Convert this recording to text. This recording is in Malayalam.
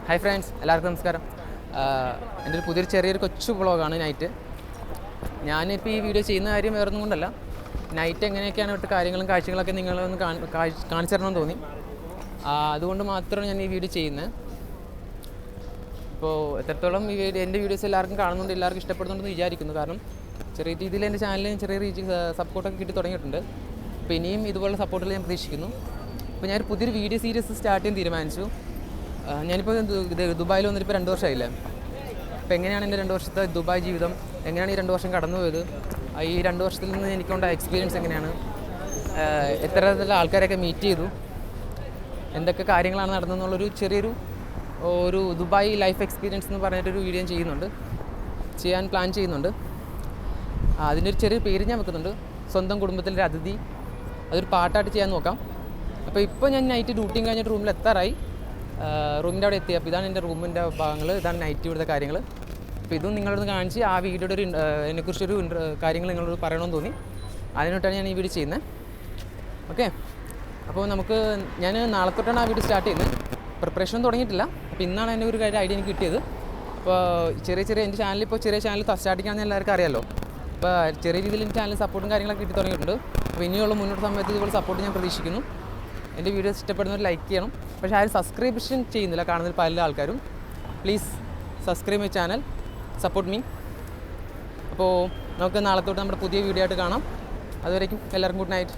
ഹായ് ഫ്രണ്ട്സ്, എല്ലാവർക്കും നമസ്കാരം. എൻ്റെ ഒരു ചെറിയൊരു കൊച്ചു വ്ളോഗാണ് നൈറ്റ്. ഞാനിപ്പോൾ ഈ വീഡിയോ ചെയ്യുന്ന കാര്യം വേറൊന്നും കൊണ്ടല്ല, നൈറ്റ് എങ്ങനെയൊക്കെയാണ് ഇവിടുത്തെ കാര്യങ്ങളും കാഴ്ചകളൊക്കെ നിങ്ങളൊന്ന് കാണിച്ചു തരണമെന്ന് തോന്നി. അതുകൊണ്ട് മാത്രമാണ് ഞാൻ ഈ വീഡിയോ ചെയ്യുന്നത്. ഇപ്പോൾ എത്രത്തോളം എൻ്റെ വീഡിയോസ് എല്ലാവർക്കും കാണുന്നുണ്ട്, എല്ലാവർക്കും ഇഷ്ടപ്പെടുന്നുണ്ടെന്ന് വിചാരിക്കുന്നു. കാരണം ചെറിയ രീതിയിൽ എൻ്റെ ചാനലിന് ചെറിയ സപ്പോർട്ടൊക്കെ കിട്ടി തുടങ്ങിയിട്ടുണ്ട്. അപ്പോൾ ഇനിയും ഇതുപോലുള്ള സപ്പോർട്ടുകൾ ഞാൻ പ്രതീക്ഷിക്കുന്നു. അപ്പോൾ ഞാനൊരു പുതിയൊരു വീഡിയോ സീരീസ് സ്റ്റാർട്ട് ചെയ്യാൻ തീരുമാനിച്ചു. ഞാനിപ്പോൾ ദുബായിൽ വന്നിട്ട് ഇപ്പോൾ 2 വർഷമായില്ലേ. അപ്പോൾ എങ്ങനെയാണ് എൻ്റെ 2 വർഷത്തെ ദുബായ് ജീവിതം, എങ്ങനെയാണ് ഈ 2 വർഷം കടന്നു പോയത്, ഈ 2 വർഷത്തിൽ നിന്ന് എനിക്കുണ്ട എക്സ്പീരിയൻസ് എങ്ങനെയാണ്, എത്ര തരത്തിലുള്ള ആൾക്കാരെയൊക്കെ മീറ്റ് ചെയ്തു, എന്തൊക്കെ കാര്യങ്ങളാണ് നടന്നതെന്നുള്ളൊരു ചെറിയൊരു ദുബായ് ലൈഫ് എക്സ്പീരിയൻസ് എന്ന് പറഞ്ഞിട്ടൊരു വീഡിയോ ചെയ്യാൻ പ്ലാൻ ചെയ്യുന്നുണ്ട്. അതിൻ്റെ ഒരു ചെറിയ പേര് ഞാൻ വെക്കുന്നുണ്ട്, സ്വന്തം കുടുംബത്തിലെ ഒരു അതിഥി. അതൊരു പാട്ടായിട്ട് ചെയ്യാൻ നോക്കാം. അപ്പോൾ ഇപ്പോൾ ഞാൻ നൈറ്റ് ഡ്യൂട്ടിയും കഴിഞ്ഞിട്ട് റൂമിൽ എത്താറായി. റൂമിൻ്റെ അവിടെ എത്തി. അപ്പോൾ ഇതാണ് എൻ്റെ റൂമിൻ്റെ ഭാഗങ്ങൾ, ഇതാണ് നൈറ്റ് ഇവിടുത്തെ കാര്യങ്ങൾ. അപ്പോൾ ഇതും നിങ്ങളോട് കാണിച്ച് ആ വീഡിയോയുടെ അതിനെക്കുറിച്ചൊരു കാര്യങ്ങൾ നിങ്ങളോട് പറയണമെന്ന് തോന്നി. അതിനോട്ടാണ് ഞാൻ ഈ വീഡിയോ ചെയ്യുന്നത്. ഓക്കെ, അപ്പോൾ ഞാൻ നാളെ തൊട്ടാണ് ആ വീഡിയോ സ്റ്റാർട്ട് ചെയ്യുന്നത്. പ്രിപ്പറേഷൻ തുടങ്ങിയിട്ടില്ല. അപ്പോൾ ഇന്നാണ് എൻ്റെ ഒരു കാര്യം ഐഡിയ എനിക്ക് കിട്ടിയത്. അപ്പോൾ എൻ്റെ ചാനൽ ചെറിയ ചാനൽ സ്റ്റാർട്ട് ചെയ്യാമെന്ന് എല്ലാവർക്കും അറിയാമല്ലോ. അപ്പോൾ ചെറിയ രീതിയിൽ എൻ്റെ ചാനൽ സപ്പോർട്ടും കാര്യങ്ങളൊക്കെ കിട്ടി തുടങ്ങിയിട്ടുണ്ട്. അപ്പോൾ ഇനിയുള്ള മുന്നോട്ട് സമയത്ത് ഇതുപോലെ സപ്പോർട്ട് ഞാൻ പ്രതീക്ഷിക്കുന്നു. എൻ്റെ വീഡിയോസ് ഇഷ്ടപ്പെടുന്നവർ ലൈക്ക് ചെയ്യണം. പക്ഷേ ആരും സബ്സ്ക്രിപ്ഷൻ ചെയ്യുന്നില്ല കാണുന്നതിൽ പല ആൾക്കാരും. Please subscribe my channel, support me. അപ്പോൾ നമുക്ക് നാളെ തൊട്ട് നമ്മുടെ പുതിയ വീഡിയോ ആയിട്ട് കാണാം. അതുവരേക്കും എല്ലാവർക്കും ഗുഡ് നൈറ്റ്.